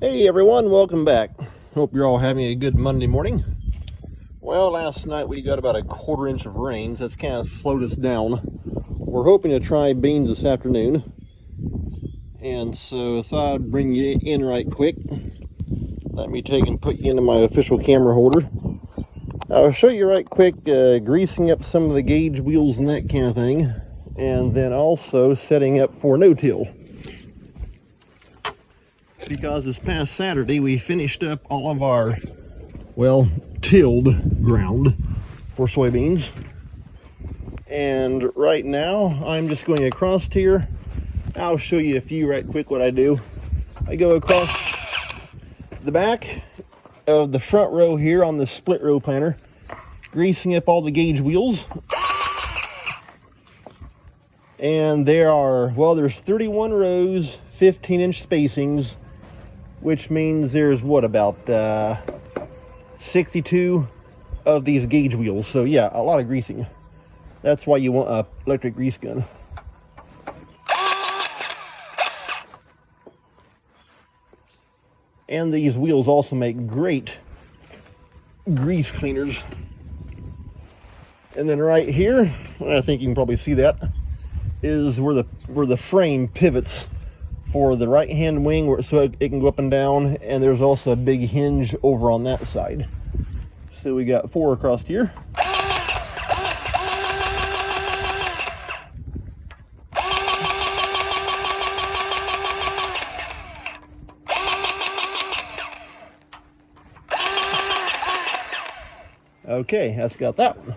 Hey everyone, welcome back. Hope you're all having a good Monday morning. Well, last night we got about a quarter inch of rain, so that's kind of slowed us down. We're hoping to try beans this afternoon, and so I thought I'd bring you in right quick. Let me take and put you into my official camera holder. I'll show you right quick greasing up some of the gauge wheels and that kind of thing, and then also setting up for no-till. Because this past Saturday we finished up all of our, tilled ground for soybeans. And right now I'm just going across here. I'll show you a few right quick what I do. I go across the back of the front row here on the split row planter, greasing up all the gauge wheels. And there's 31 rows, 15-inch spacings, which means there's about 62 of these gauge wheels. So yeah, a lot of greasing. That's why you want an electric grease gun. And these wheels also make great grease cleaners. And then right here, I think you can probably see that, is where the frame pivots for the right hand wing, so it can go up and down, and there's also a big hinge over on that side. So we got 4 across here. Okay, that's got that one.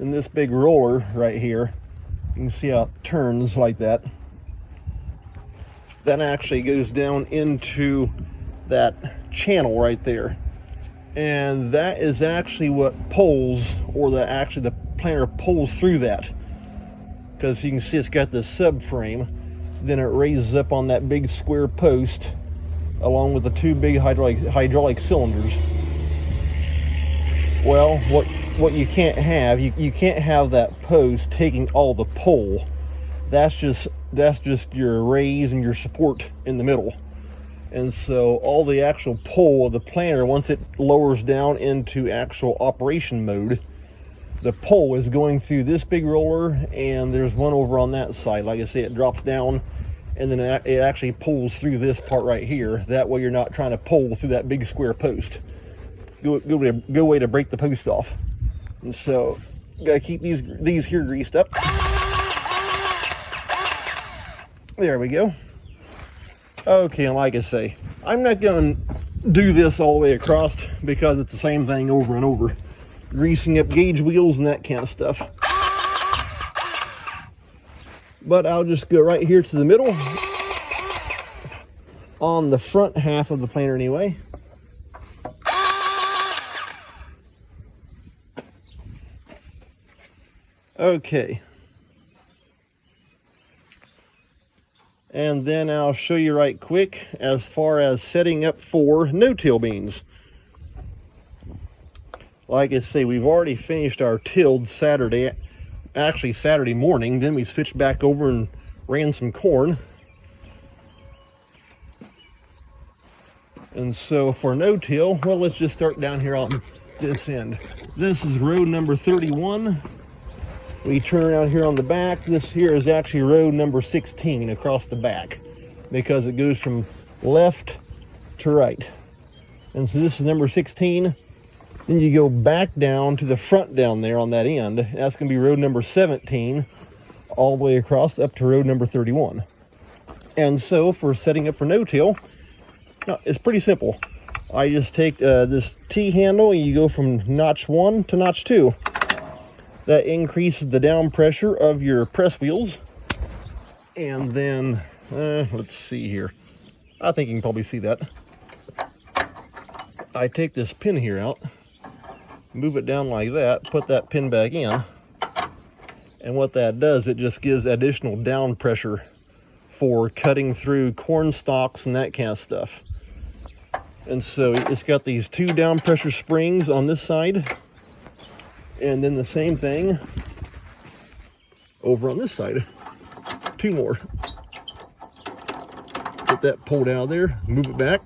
And this big roller right here, you can see how it turns like that. That actually goes down into that channel right there. And that is actually what pulls, or the planter pulls through that. Because you can see it's got the subframe. Then it raises up on that big square post along with the 2 big hydraulic cylinders. Well, what you can't have, you can't have that post taking all the pull. That's just your raise and your support in the middle. And so all the actual pull of the planter, once it lowers down into actual operation mode, the pull is going through this big roller, and there's one over on that side. Like I say, it drops down, and then it actually pulls through this part right here. That way you're not trying to pull through that big square post. Good way to break the post off. And so, gotta keep these here greased up. There we go. Okay, and like I say, I'm not gonna do this all the way across because it's the same thing over and over. Greasing up gauge wheels and that kind of stuff. But I'll just go right here to the middle, on the front half of the planter anyway. Okay. And then I'll show you right quick as far as setting up for no-till beans. Like I say, we've already finished our tilled Saturday morning. Then we switched back over and ran some corn. And so for no-till, well, let's just start down here on this end. This is row number 31. We turn around here on the back. This here is actually row number 16 across the back, because it goes from left to right. And so this is number 16. Then you go back down to the front down there on that end. That's going to be row number 17, all the way across up to row number 31. And so for setting up for no-till, it's pretty simple. I just take this T-handle, and you go from notch 1 to notch 2. That increases the down pressure of your press wheels. And then, let's see here. I think you can probably see that. I take this pin here out, move it down like that, put that pin back in. And what that does, it just gives additional down pressure for cutting through corn stalks and that kind of stuff. And so it's got these 2 down pressure springs on this side. And then the same thing over on this side. 2 more. get that pulled out of there, move it back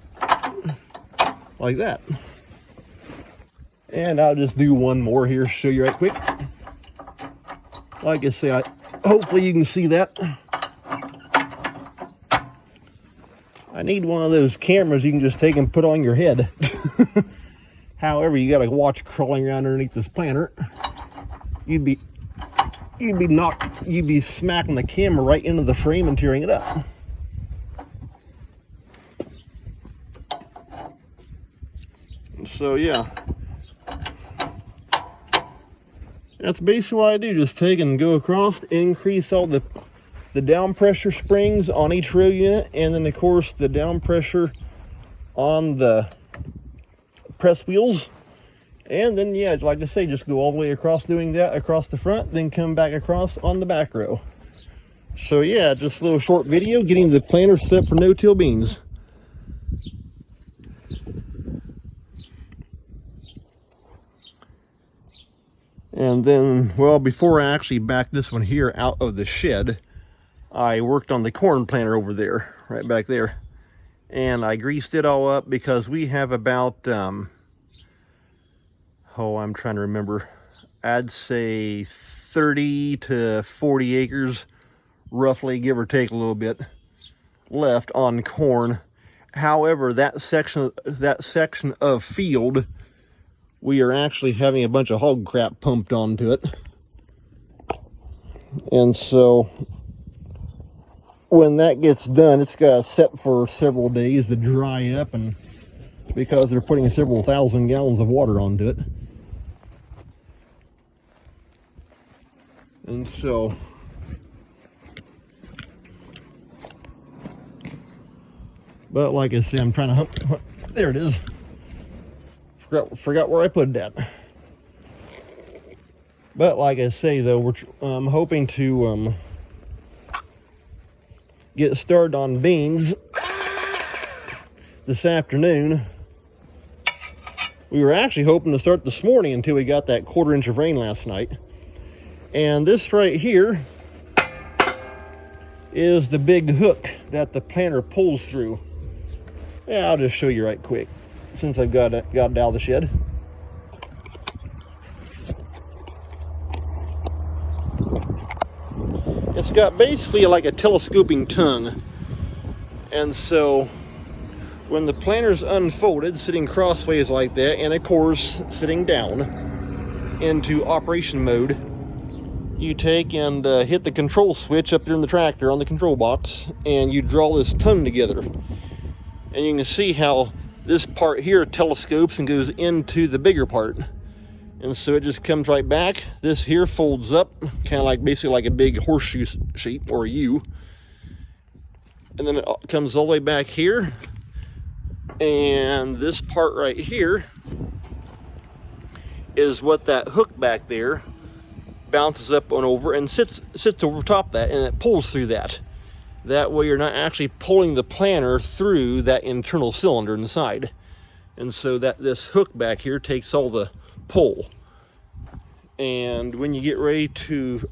like that. And I'll just do one more here, show you right quick. Like I say, hopefully you can see that. I need one of those cameras you can just take and put on your head. However, you got to watch crawling around underneath this planter. You'd be smacking the camera right into the frame and tearing it up. So yeah, that's basically what I do. Just take and go across, increase all the down pressure springs on each row unit, and then of course the down pressure on the press wheels. And then, yeah, like I say, just go all the way across, doing that across the front, then come back across on the back row. So yeah, just a little short video getting the planter set for no-till beans. And then, well, before I actually backed this one here out of the shed, I worked on the corn planter over there, right back there. And I greased it all up because we have about, I'm trying to remember, I'd say 30 to 40 acres, roughly, give or take a little bit, left on corn. However, that section of field, we are actually having a bunch of hog crap pumped onto it. And so when that gets done, it's got to set for several days to dry up, and because they're putting several thousand gallons of water onto it. And so but like I say, I'm trying to hump, there it is. Forgot where I put it at. But like I say though, I'm hoping to get started on beans this afternoon. We were actually hoping to start this morning until we got that 1/4 inch of rain last night. And this right here is the big hook that the planter pulls through. Yeah, I'll just show you right quick since I've got it out of the shed. It's got basically like a telescoping tongue. And so when the planter's unfolded, sitting crossways like that, and of course sitting down into operation mode, you take and hit the control switch up there in the tractor on the control box, and you draw this tongue together. And you can see how this part here telescopes and goes into the bigger part. And so it just comes right back. This here folds up, kind of like basically like a big horseshoe shape or a U. And then it comes all the way back here. And this part right here is what that hook back there bounces up and over and sits over top of that, and it pulls through that. That way you're not actually pulling the planter through that internal cylinder inside. And so that this hook back here takes all the pull. And when you get ready to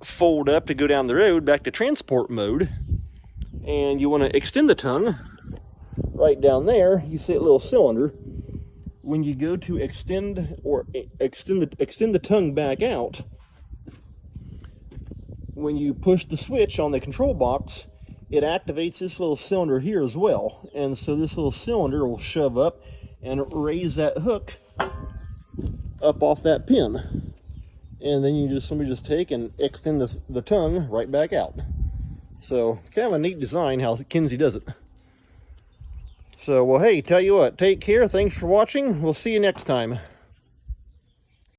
fold up to go down the road back to transport mode, and you want to extend the tongue, right down there you see a little cylinder. When you go to extend the tongue back out, when you push the switch on the control box, it activates this little cylinder here as well. And so this little cylinder will shove up and raise that hook up off that pin. And then somebody just take and extend the tongue right back out. So kind of a neat design how Kinsey does it. So, well, hey, tell you what, take care. Thanks for watching. We'll see you next time.